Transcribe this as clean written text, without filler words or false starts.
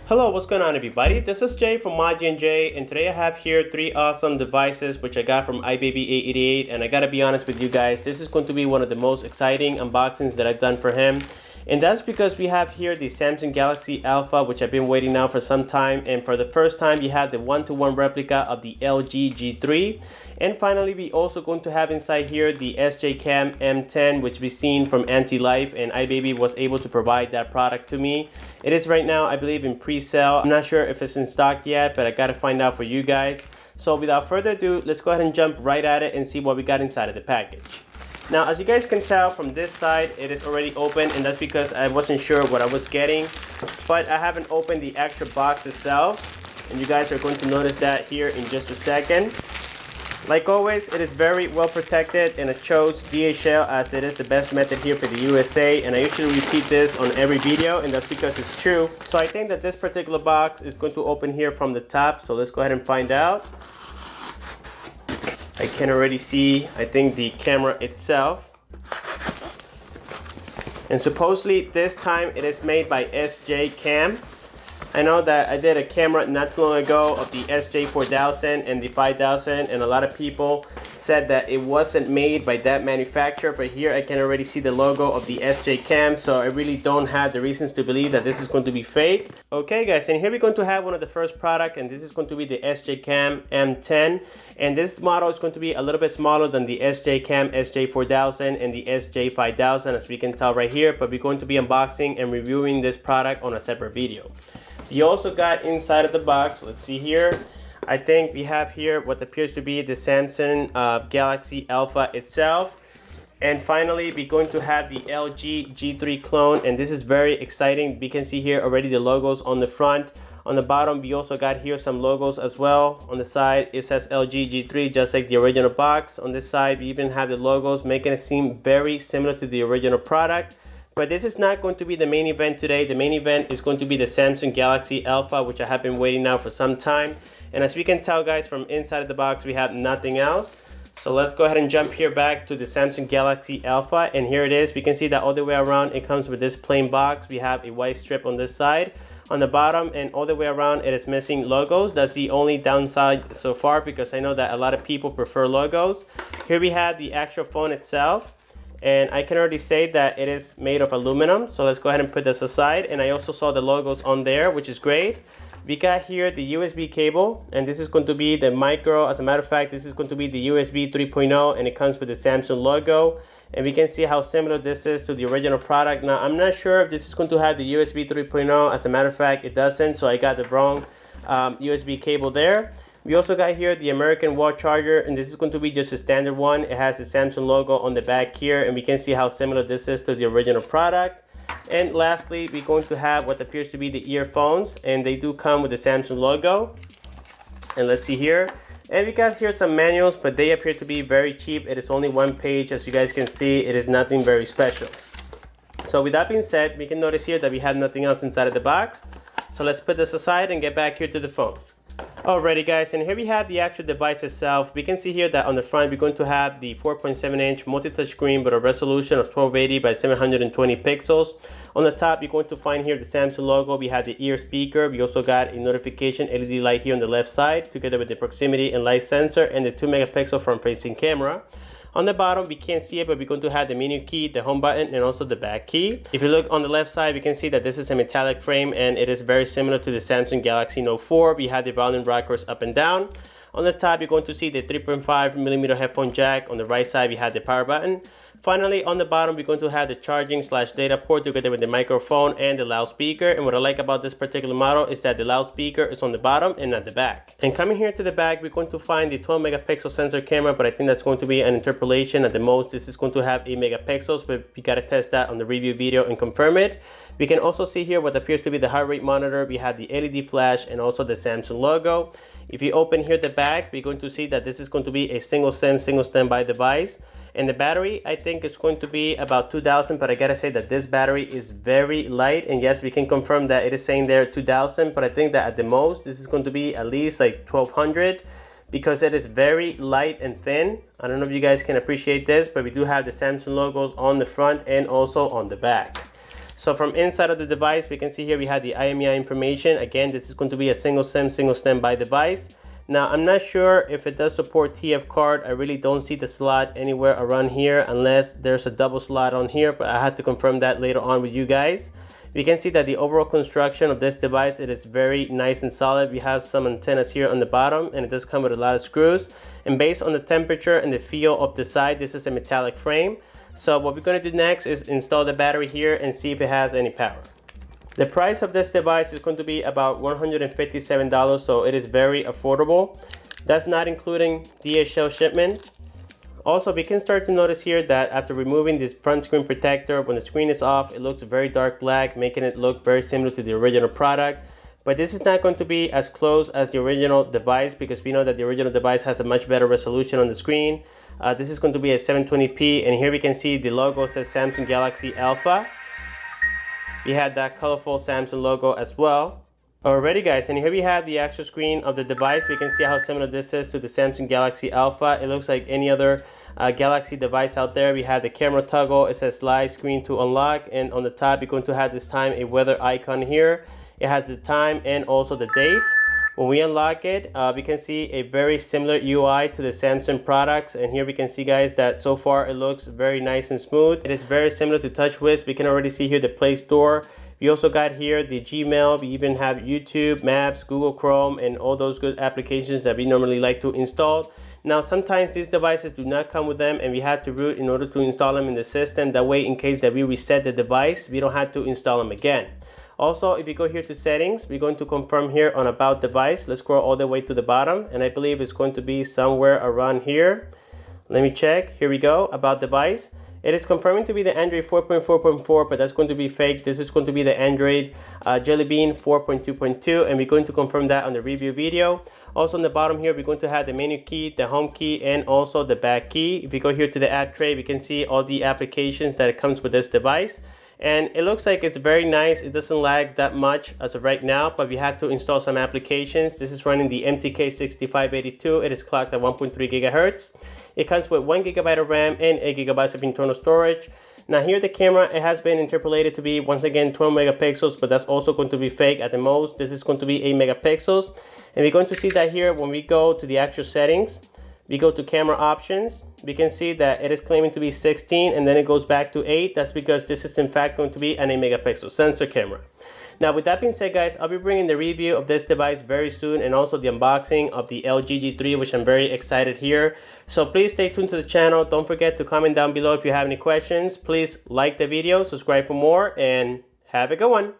Hello, what's going on everybody? This is Jay from MyG&J, and today I have here three awesome devices which I got from iBaby888, and I gotta be honest with you guys, this is going to be one of the most exciting unboxings that I've done for him. And that's because we have here the Samsung Galaxy Alpha, which I've been waiting now for some time, and for the first time you have the one-to-one replica of the LG G3. And finally, we also going to have inside here the SJ-Cam M10, which we've seen from Anti-Life, and iBaby was able to provide that product to me. It is right now, I believe, in pre-sale. I'm not sure if it's in stock yet, but I gotta find out for you guys. So without further ado, let's go ahead and jump right at it and see what we got inside of the package. Now, as you guys can tell from this side, it is already open, and that's because I wasn't sure what I was getting. But I haven't opened the actual box itself, and you guys are going to notice that here in just a second. Like always, it is very well protected, and I chose DHL as it is the best method here for the USA, and I usually repeat this on every video, and that's because it's true. So I think that this particular box is going to open here from the top, so let's go ahead and find out. I can already see, I think, the camera itself. And supposedly this time it is made by SJ-Cam. I know that I did a camera not too long ago of the SJ4000 and the 5000, and a lot of people said that it wasn't made by that manufacturer, but here I can already see the logo of the SJ-Cam, so I really don't have the reasons to believe that this is going to be fake. Okay guys, and here we're going to have one of the first product, and this is going to be the SJ-Cam M10, and this model is going to be a little bit smaller than the SJ-Cam SJ4000 and the SJ5000, as we can tell right here, but we're going to be unboxing and reviewing this product on a separate video. You also got inside of the box, let's see here, I think we have here what appears to be the Samsung Galaxy Alpha itself. And finally, we're going to have the LG G3 clone, and this is very exciting. We can see here already the logos on the front. On the bottom, we also got here some logos as well. On the side, it says LG G3, just like the original box. On this side, we even have the logos, making it seem very similar to the original product. But this is not going to be the main event today. The main event is going to be the Samsung Galaxy Alpha, which I have been waiting now for some time. And as we can tell guys, from inside of the box, we have nothing else. So let's go ahead and jump here back to the Samsung Galaxy Alpha. And here it is. We can see that all the way around, it comes with this plain box. We have a white strip on this side, on the bottom, and all the way around it is missing logos. That's the only downside so far, because I know that a lot of people prefer logos. Here we have the actual phone itself. And I can already say that it is made of aluminum, so let's go ahead and put this aside. And I also saw the logos on there, which is great. We got here the USB cable, and this is going to be the micro. As a matter of fact, this is going to be the USB 3.0, and it comes with the Samsung logo. And we can see how similar this is to the original product. Now, I'm not sure if this is going to have the USB 3.0. As a matter of fact, it doesn't, so I got the wrong USB cable there. We also got here the American wall charger, and this is going to be just a standard one. It has the Samsung logo on the back here, and we can see how similar this is to the original product. And lastly, we're going to have what appears to be the earphones, and they do come with the Samsung logo. And let's see here. And we got here some manuals, but they appear to be very cheap. It is only one page. As you guys can see, it is nothing very special. So with that being said, we can notice here that we have nothing else inside of the box. So let's put this aside and get back here to the phone. Alrighty guys, and here we have the actual device itself. We can see here that on the front we're going to have the 4.7-inch multi-touch screen with a resolution of 1280 by 720 pixels. On the top you're going to find here the Samsung logo. We have the ear speaker. We also got a notification LED light here on the left side, together with the proximity and light sensor and the 2-megapixel front-facing camera. On the bottom, we can't see it, but we're going to have the menu key, the home button, and also the back key. If you look on the left side, we can see that this is a metallic frame, and it is very similar to the Samsung Galaxy Note 4. We have the volume rockers up and down. On the top, you're going to see the 3.5mm headphone jack. On the right side, we have the power button. Finally, on the bottom, we're going to have the charging/data port together with the microphone and the loudspeaker. And what I like about this particular model is that the loudspeaker is on the bottom and not the back. And coming here to the back, we're going to find the 12-megapixel sensor camera, but I think that's going to be an interpolation. At the most, this is going to have 8 megapixels, but we gotta test that on the review video and confirm it. We can also see here what appears to be the heart rate monitor. We have the LED flash and also the Samsung logo. If you open here the back, we're going to see that this is going to be a single SIM, single standby device. And the battery, I think, is going to be about 2000, but I gotta say that this battery is very light. And yes, we can confirm that it is saying there 2000, but I think that at the most, this is going to be at least like 1200, because it is very light and thin. I don't know if you guys can appreciate this, but we do have the Samsung logos on the front and also on the back. So from inside of the device, we can see here we have the IMEI information. Again, this is going to be a single SIM, single standby device. Now, I'm not sure if it does support TF card. I really don't see the slot anywhere around here unless there's a double slot on here, but I had to confirm that later on with you guys. You can see that the overall construction of this device, it is very nice and solid. We have some antennas here on the bottom, and it does come with a lot of screws. And based on the temperature and the feel of the side, this is a metallic frame. So what we're going to do next is install the battery here and see if it has any power. The price of this device is going to be about $157, so it is very affordable. That's not including DHL shipment. Also, we can start to notice here that after removing this front screen protector, when the screen is off, it looks very dark black, making it look very similar to the original product. But this is not going to be as close as the original device, because we know that the original device has a much better resolution on the screen. This is going to be a 720p, and here we can see the logo says Samsung Galaxy Alpha. We had that colorful Samsung logo as well. Alrighty guys, and here we have the actual screen of the device. We can see how similar this is to the Samsung Galaxy Alpha. It looks like any other Galaxy device out there. We have the camera toggle. It says slide screen to unlock, and on the top you're going to have this time a weather icon here. It has the time and also the date. When we unlock it, we can see a very similar UI to the Samsung products, and here we can see guys that so far it looks very nice and smooth. It is very similar to TouchWiz. We can already see here the Play Store. We also got here the Gmail. We even have YouTube, Maps, Google Chrome, and all those good applications that we normally like to install. Now sometimes these devices do not come with them, and we have to root in order to install them in the system. That way, in case that we reset the device, we don't have to install them again. Also, if you go here to settings, we're going to confirm here on about device. Let's scroll all the way to the bottom, and I believe it's going to be somewhere around here. Let me check. Here we go, about device. It is confirming to be the Android 4.4.4, but that's going to be fake. This is going to be the Android Jelly Bean 4.2.2, and we're going to confirm that on the review video. Also on the bottom here, we're going to have the menu key, the home key, and also the back key. If you go here to the app tray, we can see all the applications that comes with this device. And it looks like it's very nice. It doesn't lag that much as of right now, but we have to install some applications. This is running the MTK6582. It is clocked at 1.3 gigahertz. It comes with 1 GB of RAM and 8 GB of internal storage. Now here the camera, it has been interpolated to be once again 12 megapixels, but that's also going to be fake at the most. This is going to be 8 megapixels. And we're going to see that here when we go to the actual settings. We go to camera options. We can see that it is claiming to be 16, and then it goes back to 8. That's because this is in fact going to be an 8 megapixel sensor camera. Now with that being said guys, I'll be bringing the review of this device very soon, and also the unboxing of the LG G3, which I'm very excited here. So please stay tuned to the channel. Don't forget to comment down below if you have any questions. Please like the video, subscribe for more, and have a good one.